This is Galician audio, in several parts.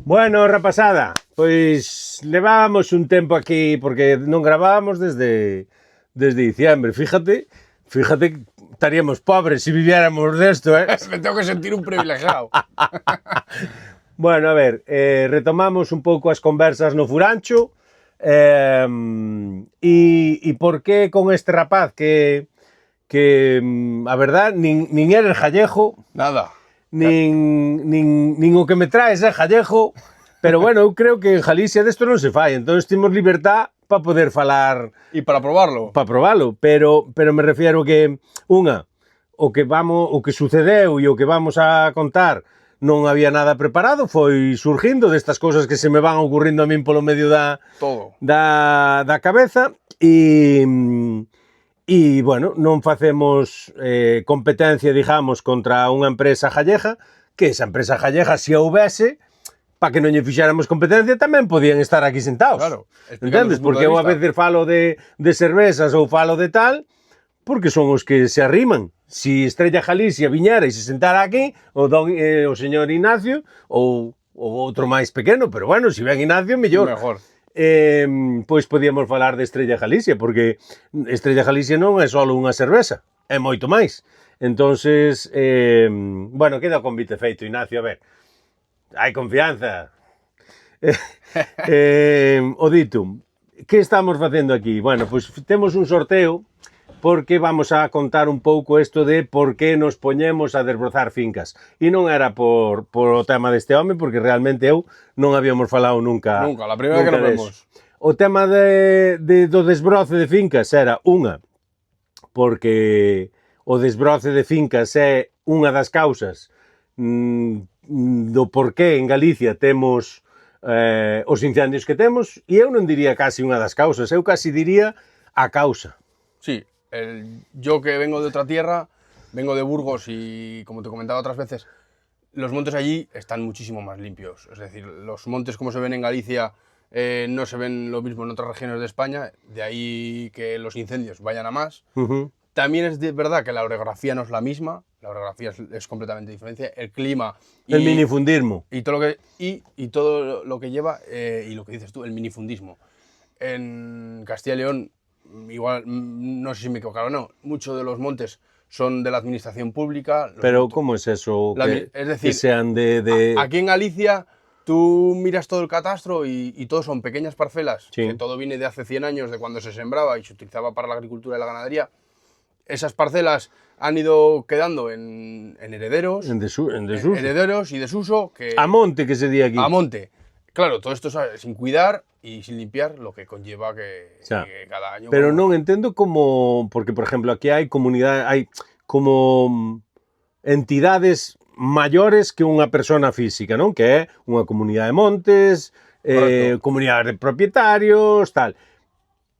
Bueno, rapazada, pois levábamos un tempo aquí porque non gravábamos desde diciembre. Fíjate que estaríamos pobres se viviéramos desto, eh? Me tengo que sentir un privilegiado. Bueno, a ver, retomamos un pouco as conversas no Furancho e por que con este rapaz que a verdad, nin era el Jallejo, Nada. nin o que me traes é Jallejo, pero bueno, eu creo que en Galicia desto non se fai, entón temos libertad para poder falar, Y para probarlo. para probalo, pero me refiero que o que sucedeu e o que vamos a contar non había nada preparado, foi surgindo destas cousas que se me van ocurrindo a min polo medio Todo. da cabeza e bueno, non facemos competencia, digamos, contra unha empresa gallega, que esa empresa gallega, se houbese, para que non lle fixéramos competencia, tamén podían estar aquí sentados. Claro. Entendes? Porque eu a veces falo de cervezas ou falo de tal, porque son os que se arriman. Si Estrella Galicia viñera e se sentara aquí, o señor Ignacio, ou outro máis pequeno, pero bueno, se ven Ignacio, mellor. Mejor. Pois podíamos falar de Estrella Galicia, porque Estrella Galicia non é só unha cerveza, é moito máis. Entonces, bueno, queda o convite feito, Ignacio, a ver, hai confianza. O dito, que estamos facendo aquí? Bueno, pois temos un sorteo, porque vamos a contar un pouco isto de por que nos poñemos a desbrozar fincas. E non era por o tema deste home, porque realmente eu non habíamos falado nunca. Nunca, la primera que nos vemos. O tema do desbroce de fincas era porque o desbroce de fincas é unha das causas do porqué en Galicia temos os incendios que temos, e eu non diría casi unha das causas, eu casi diría a causa. Sí, yo que vengo de otra tierra, vengo de Burgos y, como te comentaba otras veces, los montes allí están muchísimo más limpios. Es decir, los montes como se ven en Galicia no se ven lo mismo en otras regiones de España, de ahí que los incendios vayan a más. También es verdad que la orografía no es la misma, la orografía es completamente diferente, el clima... El minifundismo. Y todo lo que lleva, y lo que dices tú, el minifundismo. En Castilla y León, igual, no sé si me equivoco o no, muchos de los montes son de la administración pública. Pero ¿cómo es eso? Es decir, que sean aquí en Galicia tú miras todo el catastro y todo son pequeñas parcelas, sí, que todo viene de hace 100 años, de cuando se sembraba y se utilizaba para la agricultura y la ganadería. Esas parcelas han ido quedando en herederos, en desuso. Herederos y desuso. A monte, que se di aquí. A monte. Claro, todo esto sin cuidar y sin limpiar, lo que conlleva que cada año... Pero non entendo como... Porque, por ejemplo, aquí hai comunidades, hai como entidades maiores que unha persona física, non? Que é unha comunidade de montes, comunidade de propietarios, tal.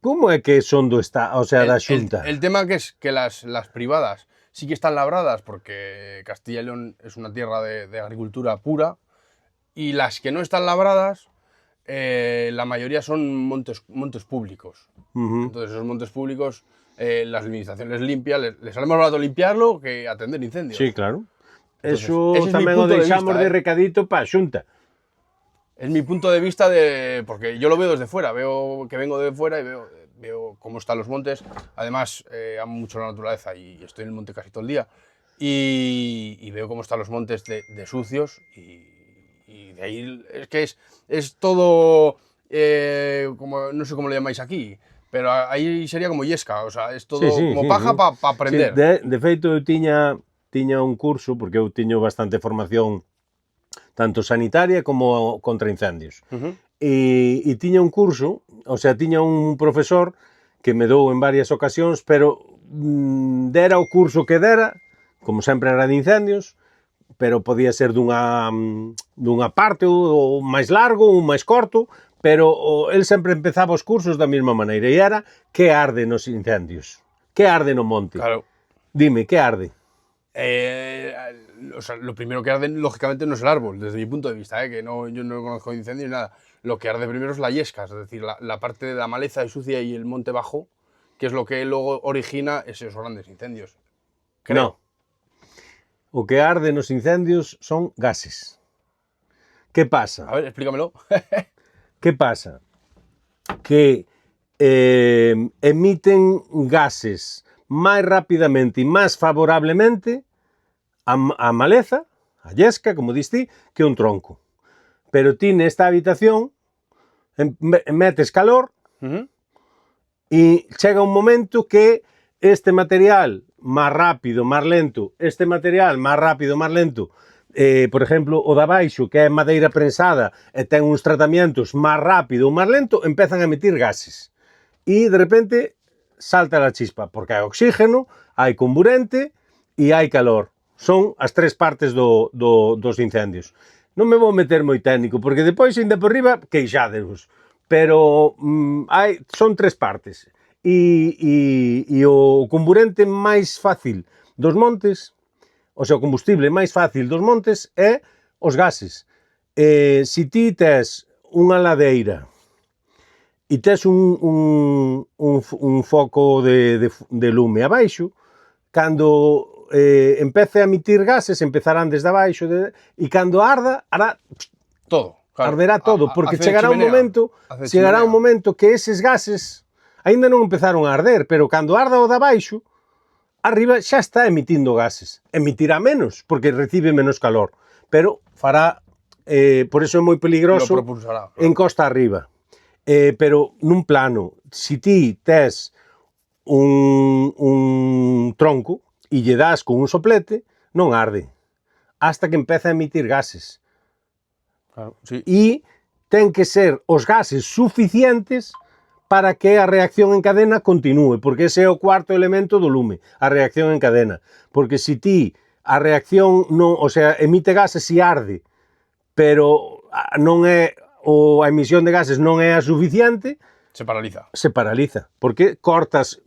Como é que son do Estado, o sea, da Xunta? El tema que es que las privadas sí que están labradas, porque Castilla y León es una tierra de agricultura pura, y las que no están labradas, la mayoría son montes públicos. Entonces esos montes públicos, las administraciones limpian, les sale más barato limpiarlo que atender incendios. Sí, claro. Entonces, eso tamén o deixamos de recadito para a Xunta. Es mi punto de vista porque yo lo veo desde fuera, veo que vengo de fuera y veo cómo están los montes. Además, amo mucho la naturaleza y estoy en el monte casi todo el día. Y veo cómo están los montes de sucios y de ahí es que es todo, como, no sé cómo lo llamáis aquí, pero ahí sería como yesca, o sea, es todo como paja para aprender. Sí, de feito, eu tiña un curso, porque eu tiño bastante formación tanto sanitaria como contra incendios. E tiña un curso, o sea, tiña un profesor que me dou en varias ocasións, pero dera o curso que dera, como sempre era de incendios, pero podía ser dunha parte, ou máis largo, ou máis corto, pero el sempre empezaba os cursos da mesma maneira, e era que arde nos incendios, que arde no monte. Claro. Dime, que arde? O sea, lo primero que arde, lógicamente, no es el árbol, desde mi punto de vista, que yo no conozco incendios ni nada. Lo que arde primero es la yesca, es decir, la parte de la maleza y sucia y el monte bajo, que es lo que luego origina esos grandes incendios. Creo. No. O que arde nos incendios son gases. Que pasa? A ver, explícamelo. Que pasa? Que emiten gases máis rapidamente e máis favorablemente a maleza, a llesca, como dis ti, que un tronco. Pero ti nesta habitación metes calor e chega un momento que este material máis rápido, máis lento, este material máis rápido, máis lento, por exemplo, o da baixo, que é madeira prensada e ten uns tratamientos máis rápido ou máis lento, empezan a emitir gases. E, de repente, salta a chispa, porque hai oxígeno, hai comburente e hai calor. Son as tres partes dos incendios. Non me vou meter moi técnico, porque depois, ainda por riba, queixádevos. Pero son tres partes. E o comburente máis fácil dos montes, o sea, o combustible máis fácil dos montes é os gases. Se ti tes unha ladeira e tes un foco de lume abaixo, cando empece a emitir gases, empezarán desde abaixo, e cando arda, todo. Claro. Arderá todo, porque chegará un momento que eses gases aínda non empezaron a arder, pero cando arda o de abaixo, arriba xa está emitindo gases. Emitirá menos, porque recibe menos calor, pero fará, por eso é moi peligroso en costa arriba. Pero nun plano, se ti tes un tronco e lle das con un soplete, non arde, hasta que empeza a emitir gases. Claro, sí. E ten que ser os gases suficientes para que a reacción en cadena continúe, porque ese é o cuarto elemento do lume, a reacción en cadena. Porque se ti a reacción non, o sea, emite gases e arde, pero non é a emisión de gases non é a suficiente, se paraliza. Se paraliza, porque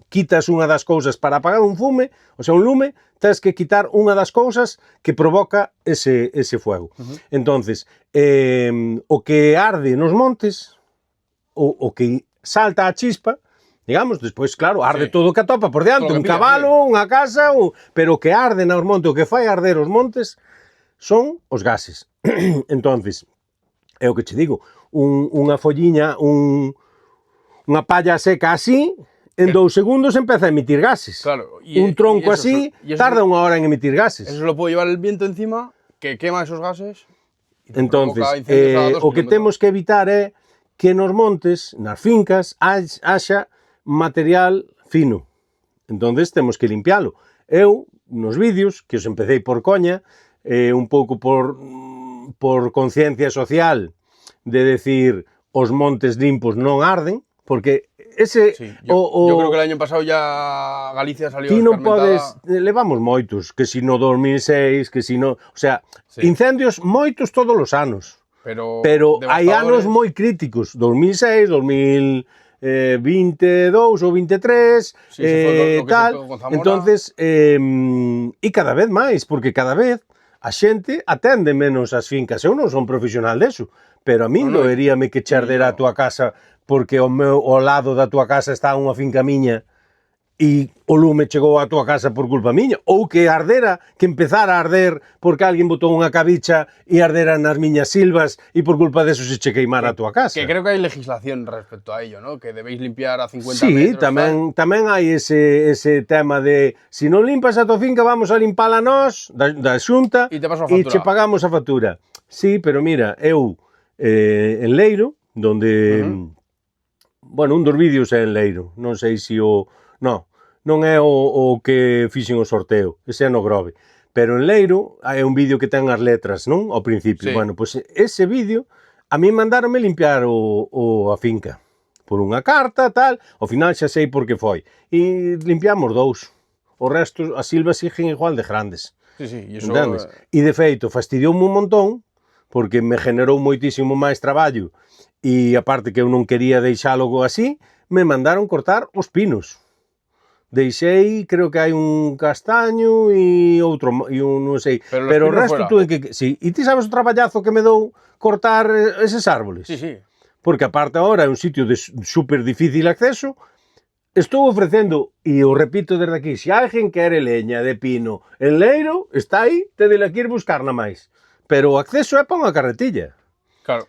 quitas unha das cousas para apagar un fume, o sea, un lume, tens que quitar unha das cousas que provoca ese fuego. Entonces, o que arde nos montes, o que salta a chispa, digamos, despois, claro, arde todo o que atopa por diante, un cabalo, unha casa, pero o que arde nos montes, o que fai arder os montes, son os gases. Entonces, é o que che digo, unha folliña, unha palla seca así, en 2 segundos empeza a emitir gases. Claro, un tronco así tarda unha hora en emitir gases. Eso lo puede llevar el viento encima, que quema esos gases. Entonces, o que temos que evitar é que nos montes, nas fincas, haxa material fino. Entonces temos que limpialo. Eu, nos vídeos, que os empecéi por coña, un pouco por conciencia social, de decir os montes limpos non arden, porque ese... Sí, yo creo que el año pasado ya Galicia salió escarmentada. Ti non podes... Levamos moitos, que si no 2006, que si no... O sea, sí. Incendios moitos todos os anos. Pero hai anos moi críticos, 2006, 2022 ou 23, sí, tal, entonces, e cada vez máis, porque cada vez a xente atende menos as fincas. Eu non son profesional deso, pero a min doeríame que che ardera a tua casa porque ao lado da tua casa está unha finca miña e o lume chegou á tua casa por culpa miña, ou que ardera, que empezara a arder porque alguén botou unha cabicha e ardera nas miñas silvas e por culpa deso se che queimara a tua casa. Que creo que hai legislación respecto a ello, ¿no? Que debéis limpiar a 50 metros. Sí, tamén hai ese tema de si non limpas a tua finca vamos a limpala nós, da xunta, e che pagamos a factura. Sí, pero mira, eu en Leiro, donde... Bueno, un dos vídeos é en Leiro, non sei se o... Non é o que fixen o sorteo, ese é no Grove. Pero en Leiro é un vídeo que ten as letras, non? Ao principio. Sí. Bueno, pois ese vídeo, a mí mandaronme limpiar a finca. Por unha carta, tal, ao final xa sei por que foi. E limpiamos 2. O resto, as silvas siguen igual de grandes. Sí, sí, e iso... E de feito, fastidioume un montón, porque me generou moitísimo máis traballo, e aparte que eu non quería deixalo así, me mandaron cortar os pinos. Deixei, creo que hai un castaño e outro, e un non sei, pero o resto tuve que... Sí, e ti sabes o traballazo que me dou cortar eses árboles? Sí, sí. Porque aparte agora é un sitio de super difícil acceso, estou ofrecendo, e o repito desde aquí, se alguén quere leña de pino en Leiro, está aí, tedela que ir buscar na máis. Pero o acceso é para unha carretilla. Claro.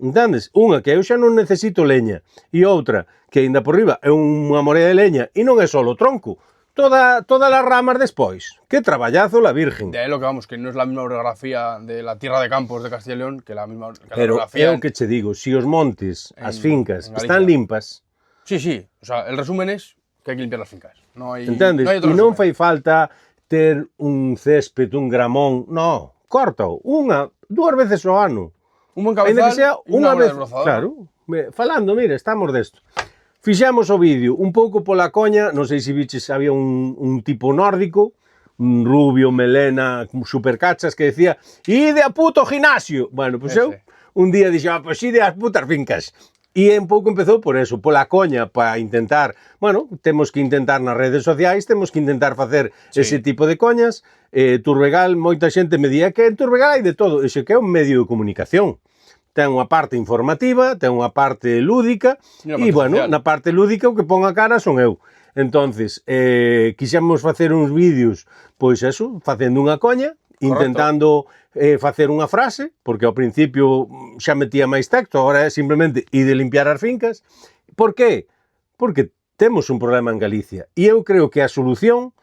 Entendes? Unha que eu xa non necesito leña e outra que aínda por riba é unha morea de leña e non é só o tronco, todas as ramas despois. Que traballazo la virgen. De ahí lo que vamos, que no es la misma orografía de la tierra de Campos de Castilla y León que la misma que Pero la orografía é o que che digo, si os montes, as fincas, en Galicia. están limpas, Sí, sí. O sea, el resumen es que hay que limpiar las fincas. No hay, entendes? no hay otro E non resumen. fai falta ter un césped, un gramón, no, córtao, dúas veces ao ano. Un buen Ainda cabezal que sea y una unha buena vez, desbrozadora. claro, falando, mira, estamos desto. Fixemos o vídeo un pouco pola coña, non sei se biches, había un tipo nórdico, un rubio, melena, supercachas, que decía, ide a puto gimnasio. Bueno, pois eu un día dixo, pois ide as putas fincas. E un pouco empezou por eso, pola coña, para intentar, bueno, temos que intentar nas redes sociais, temos que intentar facer ese tipo de coñas. Turbegal, moita xente me di, que en Turbegal hai de todo, iso que é un medio de comunicación. Ten unha parte informativa, ten unha parte lúdica, e, bueno, social. na parte lúdica o que pon a cara son eu. Entonces, quixemos facer uns vídeos, pois eso, facendo unha coña, intentando facer unha frase, porque ao principio xa metía máis texto, agora é simplemente ir de limpiar as fincas. Por qué? Porque temos un problema en Galicia, e eu creo que a solución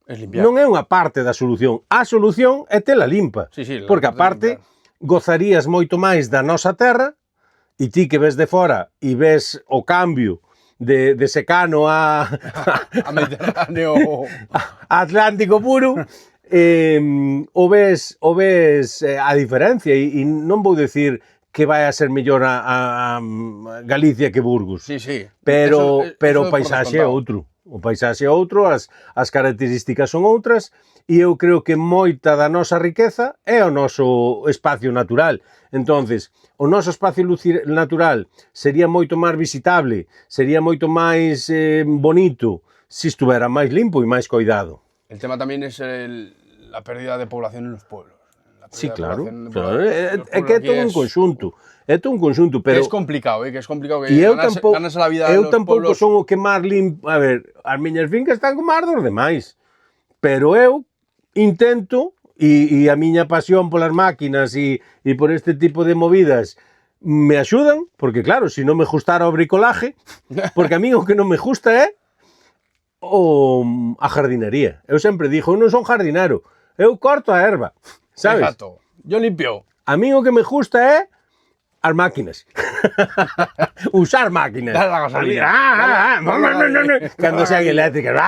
non é unha parte da solución, a solución é tela limpa, Sí, sí, porque aparte gozarías moito máis da nosa terra, e ti que ves de fora e ves o cambio de secano a Mediterráneo Atlántico puro, o ves a diferencia, e non vou decir que vai a ser mellor a Galicia que Burgos, sí, sí. pero o eso paisaxe é outro. O paisaxe é outro, as características son outras, e eu creo que moita da nosa riqueza é o noso espacio natural. Entonces, o noso espacio natural sería moito máis visitable, sería moito máis bonito se estuvera máis limpo e máis coidado. El tema también es la pérdida de población en los pueblos. Sí, claro. É que é todo un conxunto. É todo un conxunto, pero... Que es complicado, que ganas a la vida eu en los tampouco pueblos. son o que máis limpo... A ver, as miñas fincas están como as dos demais. Pero eu intento, e a miña pasión polas máquinas e por este tipo de movidas me axudan, porque claro, se non me gustara o bricolaje, porque a mí o que non me gusta é a jardinería. Eu sempre dixo, eu non son jardinero, eu corto a erva, sabes? Exacto. Yo limpio. A mí o que me gusta é as máquinas. Usar máquinas. Dale la gasolina. Cando sean eléctricas.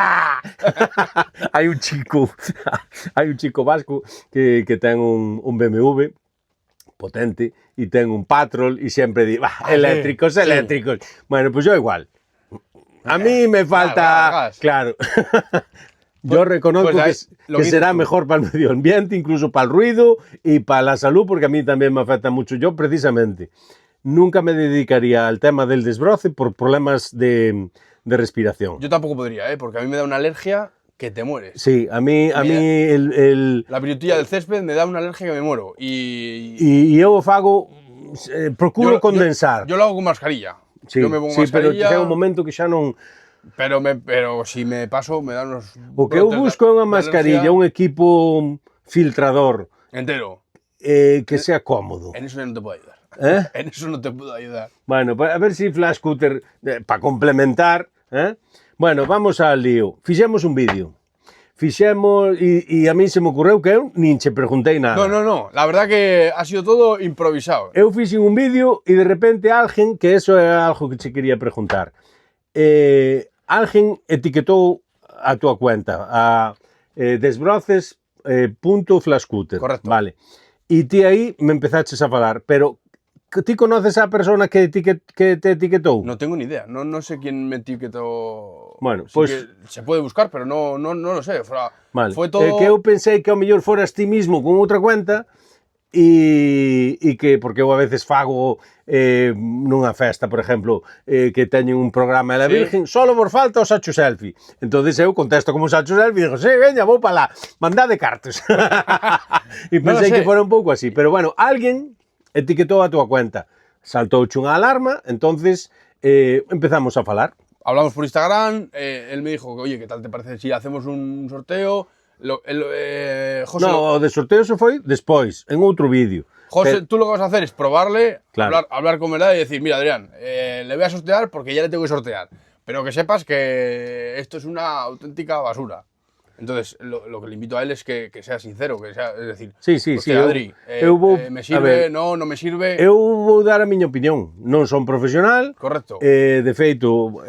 Hai un chico vasco que ten un BMW potente e ten un Patrol e sempre di, eléctricos. Bueno, pues yo igual. A mí me falta... Claro. Yo reconozco que será mejor para el medio ambiente, incluso para el ruido y para la salud, porque a mí también me afecta mucho. Yo, precisamente, nunca me dedicaría al tema del desbroce por problemas de respiración. Yo tampoco podría, porque a mí me da una alergia que te mueres. Sí, a mí la virutilla del césped me da una alergia que me muero. Y yo fago, procuro condensar. Yo lo hago con mascarilla. Sí, yo me pongo mascarilla. Pero llega un momento que xa non... Pero si me paso, me dan unos... O que eu busco é unha mascarilla, un equipo filtrador. Entero. Que sea cómodo. En eso no te puedo ayudar. En eso no te puedo ayudar. Bueno, a ver si Flash Cutter, para complementar... Bueno, vamos al lío. Fixemos un vídeo. E a mí se me ocurreu que eu nin che preguntei nada. No. La verdad que ha sido todo improvisado. Eu fixen un vídeo e de repente alguén, que eso é algo que che quería preguntar, alguén etiquetou a túa cuenta, a desbroces.flashcutter. Correcto. Vale. E ti aí me empezaches a falar, pero ti conoces a persona que te etiquetou? No tengo ni idea, no sé quién me etiquetó. Bueno, sí, pues... se puede buscar, pero no lo sé. Vale. Fue todo... que eu pensei que ao mellor foras ti mismo con outra cuenta e que, porque eu a veces fago nunha festa, por exemplo, que teñen un programa de la Virgen, solo vos falta o Sacho Selfie. Entonces eu contesto como Sacho Selfie e digo, sí, veña, vou para lá, mandade cartos. E pensei que fora un pouco así, pero bueno, alguén etiquetou a túa cuenta, saltouche unha alarma, entonces empezamos a falar. Hablamos por Instagram, él me dijo, oye, ¿qué tal te parece si hacemos un sorteo? José, No, o de sorteo se foi despois, en outro vídeo. José, tú lo que vas a hacer es probarle, Claro. hablar con verdad y decir, mira, Adrián, le voy a sortear porque ya le tengo que sortear. Pero que sepas que esto es una auténtica basura. Entonces, lo que le invito a él es que sea sincero, que sea, es decir, Sí, sí, hostia, sí, Adri, me sirve, no me sirve. Eu vou dar a miña opinión. Non son profesional. Correcto. De feito,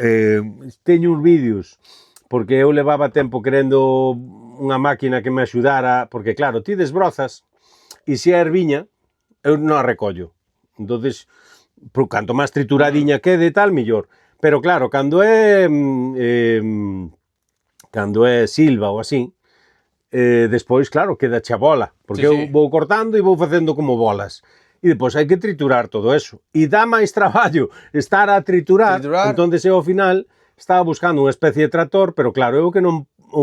teño uns vídeos porque eu levaba tempo querendo unha máquina que me axudara, porque claro, ti desbrozas e se é erviña, eu non a recollo. Entonces, canto máis trituradiña quede tal, mellor. Pero claro, cando é silva ou así, despois, claro, queda xa bola, porque Sí, eu sí. vou cortando e vou facendo como bolas. E depois hai que triturar todo eso. E dá máis traballo estar a triturar. Entonces eu ao final estaba buscando unha especie de trator, pero claro, o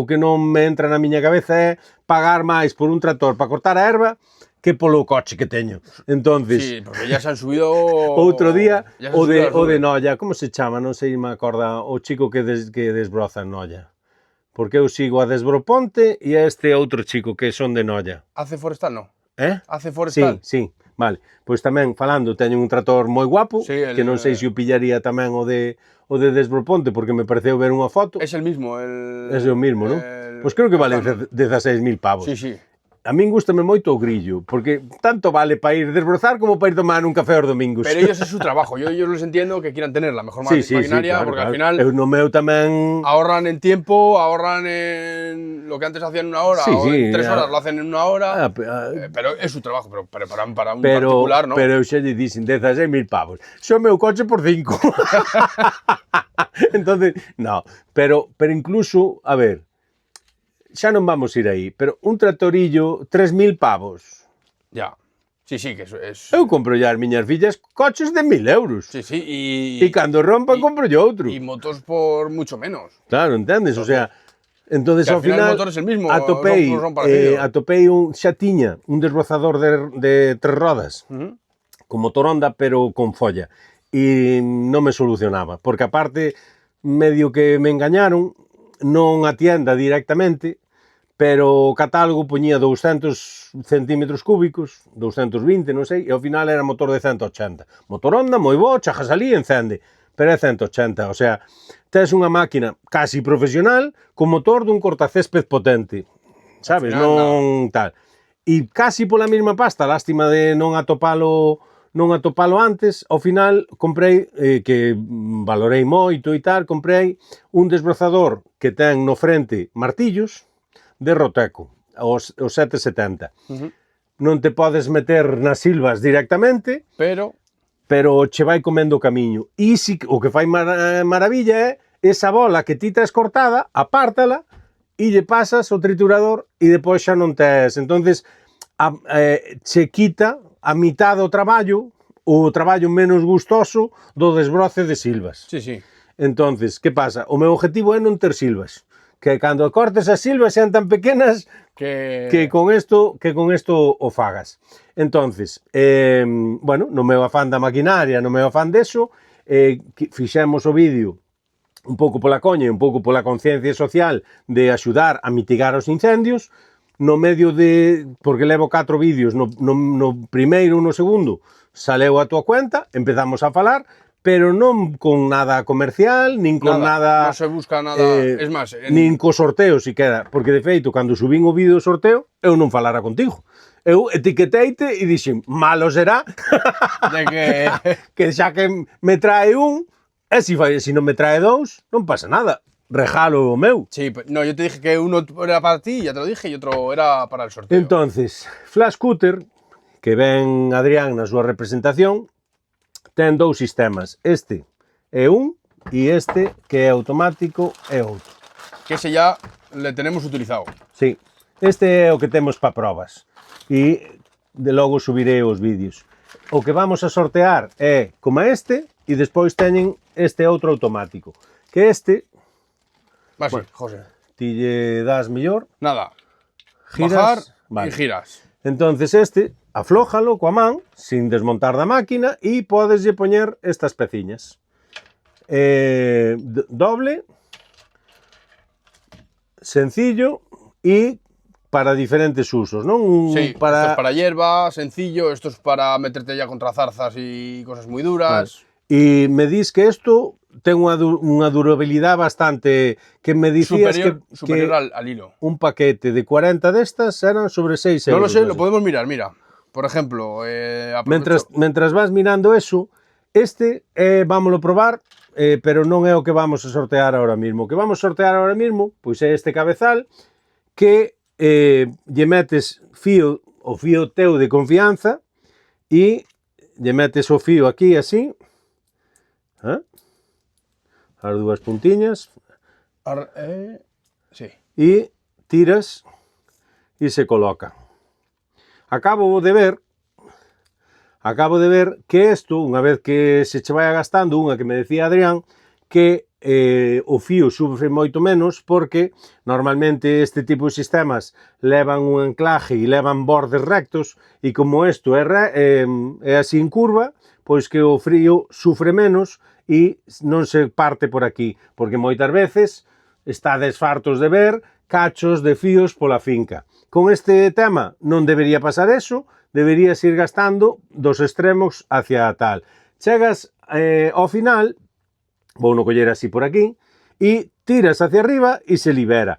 que non me entra na miña cabeza é pagar máis por un trator para cortar a erva que polo coche que teño. Entonces, Sí, porque ya se han subido... outro día, ya se o han subido las de nubes. Noia, como se chama? Non sei, me acorda, o chico que desbroza en Noia. Porque eu sigo a Desbroponte e a este outro chico que son de Noia. ¿Hace forestal? No. Sí, ¿Hace forestal? sí, vale. Pois tamén, falando, teño un trator moi guapo, Sí, que non sei se o pillaría tamén o de Desbroponte, porque me pareceu ver unha foto. Es el mismo. É o mismo, non? Pois creo que valen 16.000 pavos. Sí, sí. A min gustame moito o grillo, porque tanto vale para ir desbrozar como para ir tomar un café aos domingos. Pero ellos es su trabajo, yo les entiendo que quieran tener la mejor maquinaria, claro, porque claro. al final Eu no meu tamén... ahorran en tiempo, ahorran en lo que antes hacían en una hora, Sí, o sí, en 3 horas lo hacen en una hora, pero pero es su trabajo, pero para un particular, ¿no? Pero eu xa lle dixen 16.000 pavos. Xo meu coche por 5. Entonces, no, pero incluso, a ver, xa non vamos ir aí, pero un tractorillo, 3.000 pavos. Ya, sí, que eso es... Eu compro ya as miñas fillas coches de 1.000 euros. Sí, E cando rompan compro yo outro. Y motos por mucho menos. Claro, entendes? O sea, entonces Que ao al final final el motor es el mismo, atopei, son parecidos. atopei xa tiña un desbrozador de 3 rodas, con motor Honda, pero con folla. E non me solucionaba, porque aparte, medio que me engañaron, non a tienda directamente, pero o catálogo poñía 200 centímetros cúbicos, 220, non sei, e ao final era motor de 180. Motor Honda, moi bo, chajas ali e encende, pero é 180, o sea, tes unha máquina casi profesional con motor dun cortacésped potente, sabes, non tal. E casi pola mesma pasta, lástima de non atopalo antes, ao final comprei, que valorei moito e tal, comprei un desbrozador que ten no frente martillos de Roteco, os 770. Non te podes meter nas silvas directamente, pero che vai comendo o camiño. E si, o que fai maravilla é esa bola que ti tes cortada, apártala e lle pasas o triturador e depois xa non tes. Entonces, che quita a mitad do traballo, o traballo menos gustoso do desbroce de silvas. Sí. Entonces, que pasa? O meu objetivo é non ter silvas. Que cando cortes as silvas sean tan pequenas que con esto o fagas. Entonces, bueno, no meu afán da maquinaria, no meu afán deso, fixemos o vídeo un pouco pola coña e un pouco pola conciencia social de axudar a mitigar os incendios, no medio de... porque levo 4 vídeos, no primeiro ou no segundo saleu a tua cuenta, empezamos a falar, pero non con nada comercial, nin con nada... Non se busca nada, es más... Nin co sorteo, siquera, porque de feito, cando subín o vídeo do sorteo, eu non falara contigo. Eu etiqueteite e dixen, malo será de que xa que me trae un, e se non me trae 2, non pasa nada. Rejalo o meu. Sí, no, yo te dije que uno era para ti, ya te lo dije, y otro era para el sorteo. Entonces, Flash Cutter, que ven Adrián na súa representación, ten 2 sistemas. Este é un e este, que é automático, é outro. Que ese ya le tenemos utilizado. Sí, este é o que temos para probas. E de logo subirei os vídeos. O que vamos a sortear é como este e despois teñen este outro automático. Que este... Vas, bueno, José. Ti lle das mellor. Nada. Giras, bajar y giras. Entonces este, aflójalo coa man, sin desmontar da máquina, e podeslle poñer estas peciñas. Doble, sencillo, e para diferentes usos, non? Sí, esto es para hierba, sencillo, esto es para meterte ya contra zarzas y cosas muy duras. E me dis que isto ten unha durabilidade bastante, que me dicías superior al hilo. Un paquete de 40 destas eran sobre 6 euros. No lo sé, lo podemos mirar, mira. Por ejemplo, Mentras vas mirando eso, vámoslo probar, pero non é o que vamos a sortear ahora mismo. O que vamos a sortear ahora mismo, pois é este cabezal que lle metes o fío teu de confianza e lle metes o fío aquí así, as dúas puntiñas, sí. E tiras e se coloca. Acabo de ver que isto, unha vez que se che vai agastando, unha que me decía Adrián, que o fío sufre moito menos porque normalmente este tipo de sistemas levan un anclaje e levan bordes rectos e como isto é así en curva, pois que o fío sufre menos e non se parte por aquí, porque moitas veces estades fartos de ver cachos de fíos pola finca. Con este tema non debería pasar eso, deberías ir gastando dos extremos hacia tal. Chegas ao final, vou no coller así por aquí, e tiras hacia arriba e se libera.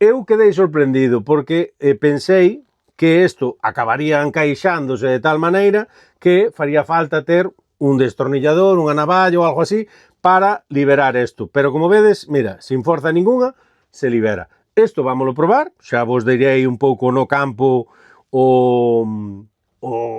Eu quedei sorprendido porque pensei que isto acabaría encaixándose de tal maneira que faría falta ter un destornillador, unha navalla ou algo así para liberar isto. Pero como vedes, mira, sin forza ninguna, se libera. Isto vámoslo probar, xa vos direi un pouco no campo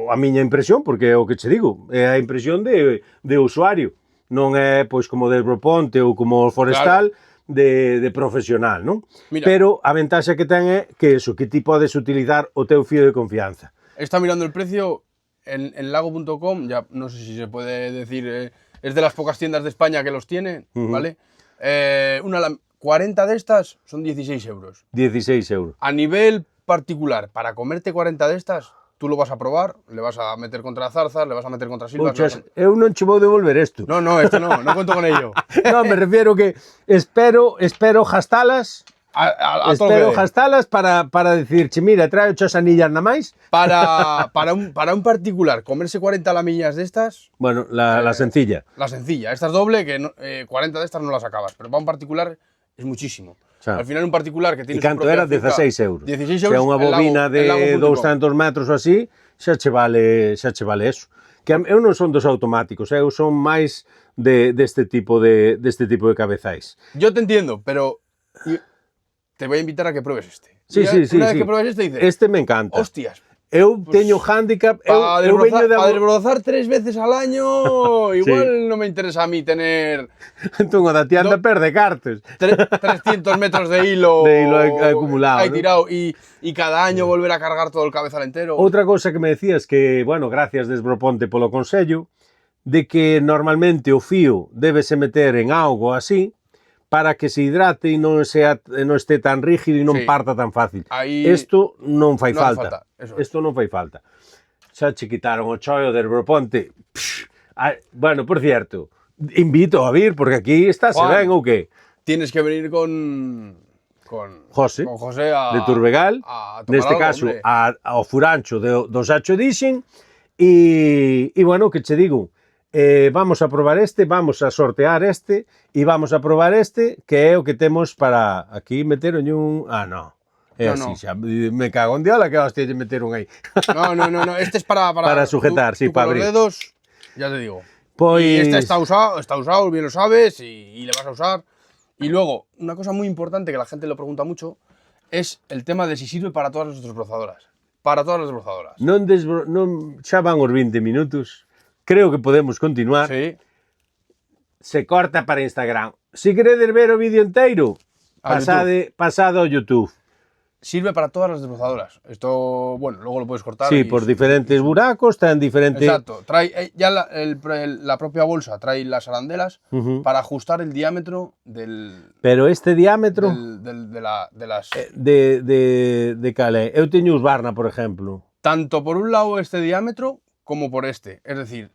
a miña impresión, porque é o que che digo, é a impresión de usuario, non é pois como de Desbroponte ou como o Forestal, claro, de profesional, non? Mira, pero a ventaxa que ten é que eso, que ti podes utilizar o teu fío de confianza. Está mirando el precio en lago.com, ya no sé si se puede decir, es de las pocas tiendas de España que los tiene, ¿vale? 40 de estas son 16 euros. 16 euros. A nivel particular, para comerte 40 de estas, tú lo vas a probar, le vas a meter contra zarzas, le vas a meter contra silvas. Puchas, eu non che vou devolver isto. No, esto no cuento con ello. No, me refiero que espero gastalas. Espero gastalas para decirche, mira, trae 8 anillas nada máis. Para un particular, comerse 40 lamillas de estas... Bueno, la sencilla. La sencilla. Esta es doble, que 40 de estas no las acabas, pero para un particular es muchísimo. Al final un particular que tiene... E canto era? 16 euros. 16 euros. Se unha bobina de 200 metros ou así, xa che vale eso. Que eu non son dos automáticos, eu son máis deste tipo de cabezais. Yo te entiendo, pero... Te voy a invitar a que pruebes este. Sí. Una vez que pruebes este, dices... Este me encanta. Hostias. Eu teño hándicap... Para desbrozar 3 veces al año, igual no me interesa a mí tener... Entón, o da ti anda perde cartos. 300 metros de hilo acumulado. Ahí tirado, y cada año volver a cargar todo el cabezal entero. Outra cousa que me decías que, bueno, gracias Desbroponte polo consello, de que normalmente o fío débese meter en auga así, para que se hidrate e non este tan rígido e non parta tan fácil. Isto non fai falta. Isto non fai falta. Xa che quitaron o chollo de Desbroponte. Bueno, por cierto, invito a vir, porque aquí está se ben ou que? Tienes que venir con José de Turbegal, neste caso ao furancho do Sacho Dixen, e bueno, que che digo, vamos a probar vamos a sortear e vamos a probar que é o que temos para aquí meter un... no. É así, xa, me cago en diola que hostia lle meteron aí. No, este es para sujetar, sí, para abrir. Con los dedos, ya te digo. Pues... Y este está usado, bien lo sabes, y le vas a usar. Y luego, una cosa muy importante que la gente lo pregunta mucho, es el tema de si sirve para todas las desbrozadoras. Para todas las desbrozadoras. Xa van os 20 minutos. Creo que podemos continuar. Sí. Se corta para Instagram. Si queredes ver o vídeo inteiro, pasade ao YouTube. Sirve para todas las desbrozadoras. Esto, bueno, luego lo puedes cortar. Sí, por diferentes buracos, traen diferentes... Exacto. Trae ya la propia bolsa, trae las arandelas para ajustar el diámetro del... Pero este diámetro... de las... De calé. Eu teño Husqvarna, por exemplo. Tanto por un lado este diámetro como por este. Es decir,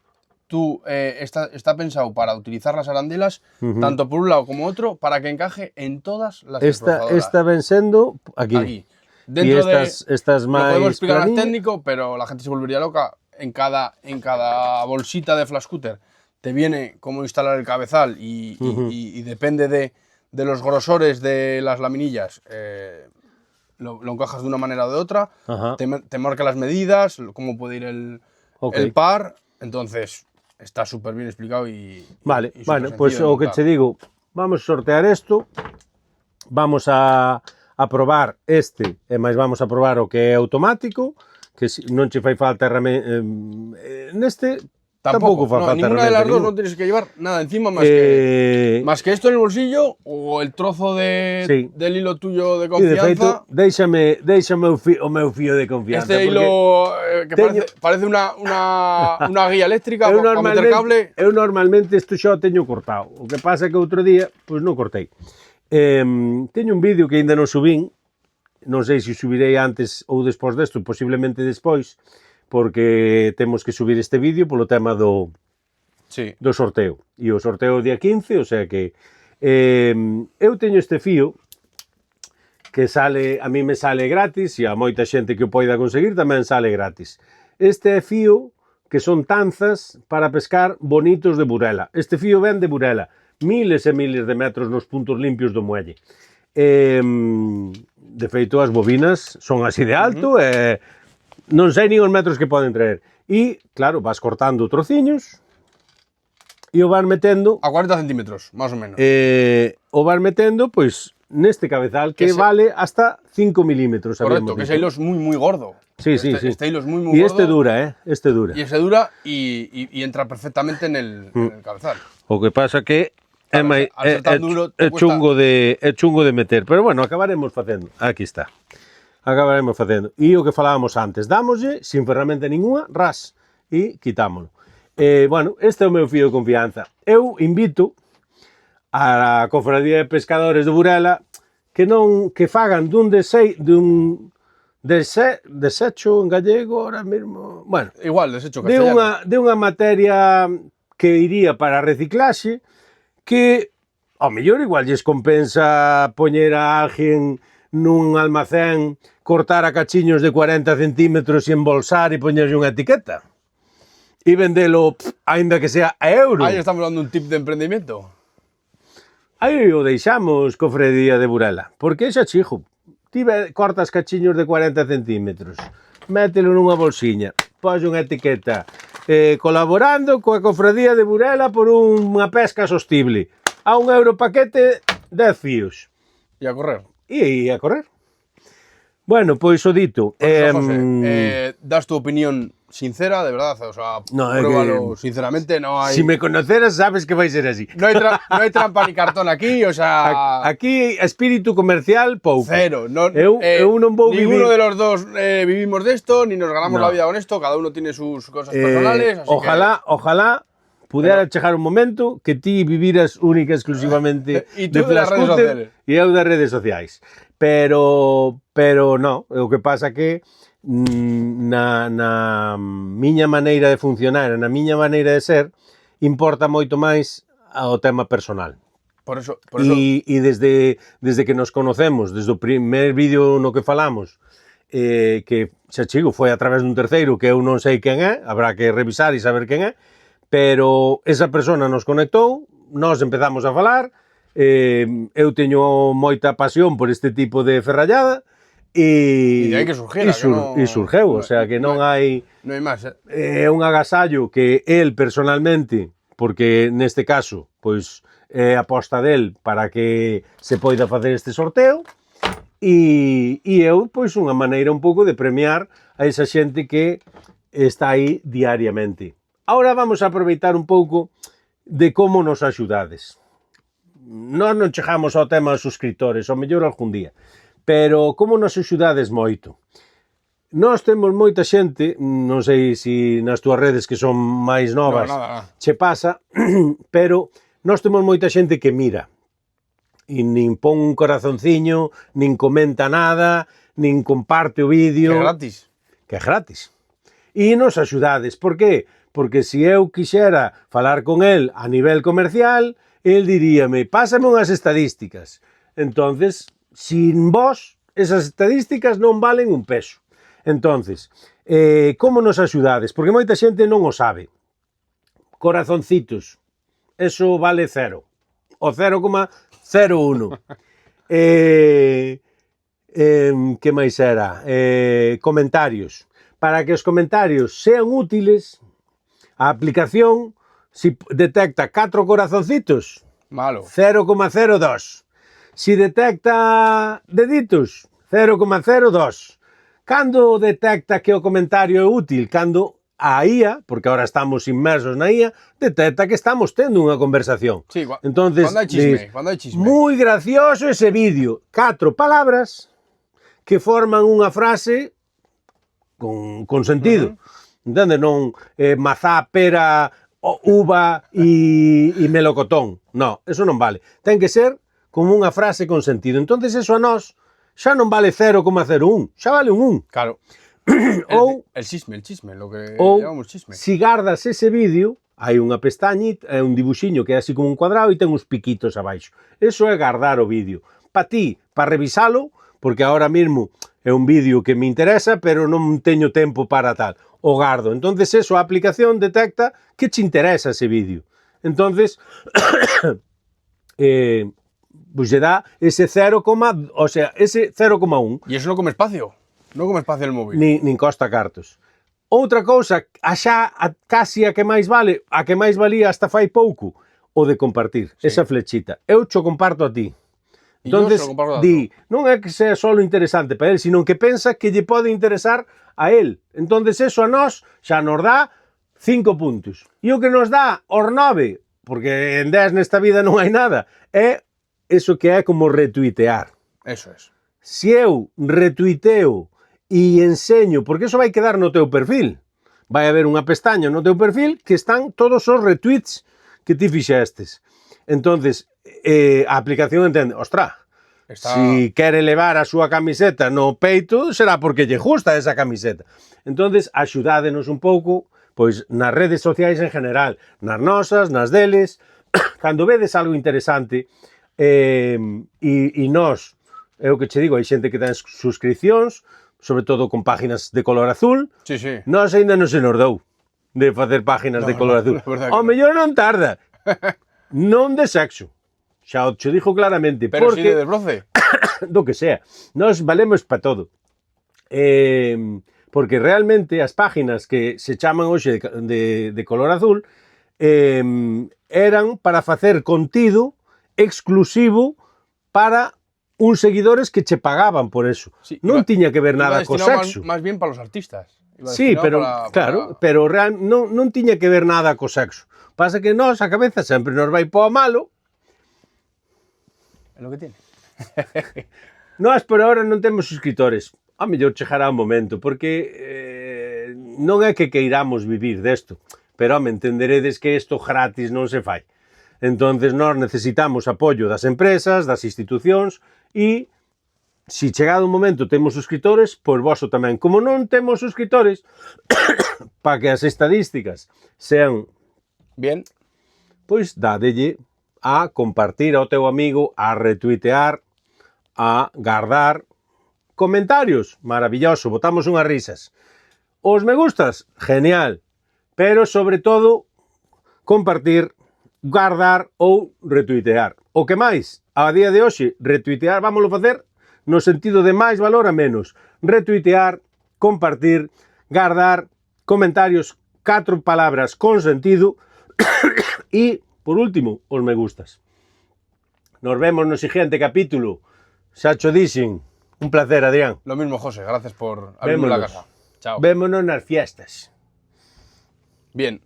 está pensado para utilizar las arandelas tanto por un lado como otro para que encaje en todas las desbrozadoras. Esta ven sendo aquí. Dentro estas lo podemos máis explicar más planiñas. técnico, pero la gente se volvería loca. En cada bolsita de Flash Scooter te viene cómo instalar el cabezal y depende de los grosores de las laminillas, lo encajas de una manera o de otra, Ajá. te marca las medidas, cómo puede ir el par, entonces está súper bien explicado y Vale, y bueno, supersencillo pois de o que montar. che digo, vamos a sortear isto, vamos a probar este, e máis vamos a probar o que é automático, que non che fai falta neste tampouco fai No, falta ninguna de las dos ninguna. no tienes que llevar nada encima más que esto en el bolsillo o el trozo Sí. del hilo tuyo de E de feito, confianza. déixame o meu fío de confianza. Este porque hilo que teño- parece una guía eléctrica eu para meter cable. normalmente isto xa o teño cortado. O que pasa é que outro día, pois non cortei. Teño un vídeo que aínda non subín, non sei se subirei antes ou despois desto, posiblemente despois, porque temos que subir este vídeo polo tema do Sí. sorteo. E o sorteo o día 15, o sea que eu teño este fío que a mí me sale gratis e a moita xente que o poida conseguir tamén sale gratis. Este é fío que son tanzas para pescar bonitos de Burela. Este fío ven de Burela, miles e miles de metros nos puntos limpios do muelle. De feito, as bobinas son así de alto e non sei nin os metros que poden traer. E, claro, vas cortando trociños e o vas metendo A 40 centímetros, más o menos. o vas metendo, pois, neste cabezal que vale hasta 5 milímetros. Correcto, que ese hilo es muy, muy gordo. Sí, sí, sí. Este hilo es muy, muy Y gordo. este dura, este dura. Y ese dura y entra perfectamente en el cabezal. O que pasa que Claro, al ser tan duro, te cuesta- é chungo de meter, pero bueno, acabaremos facendo. Aquí está. Acabaremos facendo. E o que falábamos antes, dámoslle sin ferramenta ninguna, ras, e quitámoslo. Bueno, este é o meu fío de confianza. Eu invito a Cofradía de Pescadores de Burela que fagan desecho en gallego ahora mesmo, bueno, Igual, desecho de castellano. unha materia que iría para a reciclaxe, que ao mellor igual lles compensa poñer a alguén nun almacén, cortar a cachiños de 40 centímetros e embolsar e poñerlle unha etiqueta. E vendelo, aínda que sea a euro. Ahí estamos dando un tip de emprendimiento. Aí o deixamos, Cofradía de Burela, porque xa chijo. Ti cortas cachiños de 40 centímetros, mételo nunha bolsiña, pos unha etiqueta, colaborando coa Cofradía de Burela por unha pesca sostible. A €1 paquete, 10 fíos. Y a correr. E a correr. Bueno, pois o dito. Pues eso, José, das tu opinión sincera, de verdad, o sea, No, pruébalo sinceramente, no hay... Si me conoceras, sabes que vai ser así. No hay trampa ni cartón aquí, o sea... Aquí, espírito comercial, pouco. Cero. No, Eu non vou ninguno vivir... de los dos vivimos de esto, ni nos ganamos No. la vida con esto, cada uno tiene sus cosas personales, así Ojalá pudera chegar un momento que ti viviras única e exclusivamente Y tú de de las Flash redes Scooter sociales. e eu das redes sociais. Pero no, o que pasa que na miña maneira de funcionar, na miña maneira de ser, importa moito máis o tema personal. Por eso E desde que nos conocemos, desde o primer vídeo no que falamos, que xa chigo, foi a través dun terceiro que eu non sei quen é, habrá que revisar e saber quen é, pero esa persona nos conectou, nós empezamos a falar, eu teño moita pasión por este tipo de ferrallada, E de aí que surgiera, e surgeu, o sea que non hai... no hay más. É un agasallo que el personalmente, porque neste caso, pois, é aposta del para que se poida facer este sorteo, e eu, pois, unha maneira un pouco de premiar a esa xente que está aí diariamente. Ahora vamos a aproveitar un pouco de como nos axudades. Nós non chegamos ao tema dos suscriptores, ao mellor algún día, pero como nos axudades moito. Nós temos moita xente, non sei se nas túas redes que son máis novas nada. che pasa, pero nós temos moita xente que mira e nin pon un corazonciño, nin comenta nada, nin comparte o vídeo. Que gratis. Que é gratis. E nos axudades. Por qué? Porque se eu quixera falar con el a nivel comercial, el diríame, pásame unhas estadísticas. Entonces, sin vos, Esas estadísticas non valen un peso. Entonces, como nos axudades? Porque moita xente non o sabe. Corazoncitos, eso vale 0. O 0,01. Que máis era? Comentarios. Para que os comentarios sean útiles, a aplicación, si detecta 4 corazoncitos, Malo. 0,02. Si detecta deditos, 0,02. Cando detecta que o comentario é útil? Cando a IA, porque ahora estamos inmersos na IA, detecta que estamos tendo unha conversación. Sí, Entonces, cuando hai chisme. Moi gracioso ese vídeo. 4 palabras que forman unha frase con sentido. Entende? Non mazá, pera, uva e melocotón. No, eso non vale. Ten que ser como unha frase con sentido. Entonces eso a nós xa non vale 0,01, xa vale un 1. Claro. Ou el chisme, lo que llamamos chisme. Si gardas ese vídeo, hai unha pestañita, é un dibuxiño que é así como un cuadrado e ten uns piquitos abaixo. Eso é guardar o vídeo. Pa ti, para revisalo, porque ahora mesmo é un vídeo que me interesa, pero non teño tempo para tal. O gardo. Entonces eso, a aplicación detecta que che interesa ese vídeo. Entonces, pues lle dá ese 0, o sea, ese 0,1. E eso non come espacio. Non come espacio el móvil. Nin costa cartos. Outra cousa, casi a que máis vale, a que máis valía hasta fai pouco, o de compartir, sí. Esa flechita. Eu cho comparto a ti. Entonces, di, non é que sea solo interesante para él, sino que pensa que lle pode interesar a él. Entonces, eso a nós xa nos dá 5 puntos. E o que nos dá os 9, porque en 10 nesta vida non hai nada, é eso que é como retuitear. Eso es. Si eu retuiteo e enseño, porque eso vai quedar no teu perfil. Vai haber unha pestaña no teu perfil que están todos os retweets que ti fixestes. Entonces, a aplicación entende, ostra, si quere levar a súa camiseta no peito, será porque lle gusta esa camiseta. Entonces, axudádenos un pouco, pois, nas redes sociais en general, nas nosas, nas deles, cando vedes algo interesante, e nós, é o que che digo, hai xente que ten suscripcións, sobre todo con páginas de color azul. Sí, sí. Nós ainda non se nos dou de facer páginas de color azul. Ao mellor non tarda. Non de sexo. Xa o che dixo claramente. Pero porque, si de desbroce. Do que sea. Nós valemos para todo. Porque realmente as páginas que se chaman hoxe de color azul eran para facer contido exclusivo para uns seguidores que che pagaban por eso. Sí, non tiña que ver nada co sexo. Más bien para los artistas. Sí, pero claro, pero non tiña que ver nada co sexo. Pasa que nós a cabeza sempre nos vai po malo. É lo que tiene. Nós por ahora non temos suscriptores. A mellor chegará un momento, porque non é que queiramos vivir desto, pero me entenderedes que isto gratis non se fai. Entonces nós necesitamos apoio das empresas, das institucións e se chegado un momento temos suscriptores, pois voso tamén. Como non temos suscriptores, para que as estadísticas sean bien, pois dádelle a compartir ao teu amigo, a retuitear, a guardar comentarios, maravilloso, botamos unhas risas. Os me gustas, genial, pero sobre todo compartir, guardar ou retuitear. O que máis, a día de hoxe, retuitear, vámoslo facer no sentido de máis valor a menos. Retuitear, compartir, guardar, comentarios, 4 palabras con sentido e, por último, os me gustas. Nos vemos no siguiente capítulo. Xa cho dixen. Un placer, Adrián. Lo mismo, José. Gracias por abrirme la casa. Chao. Vémonos nas fiestas. Bien.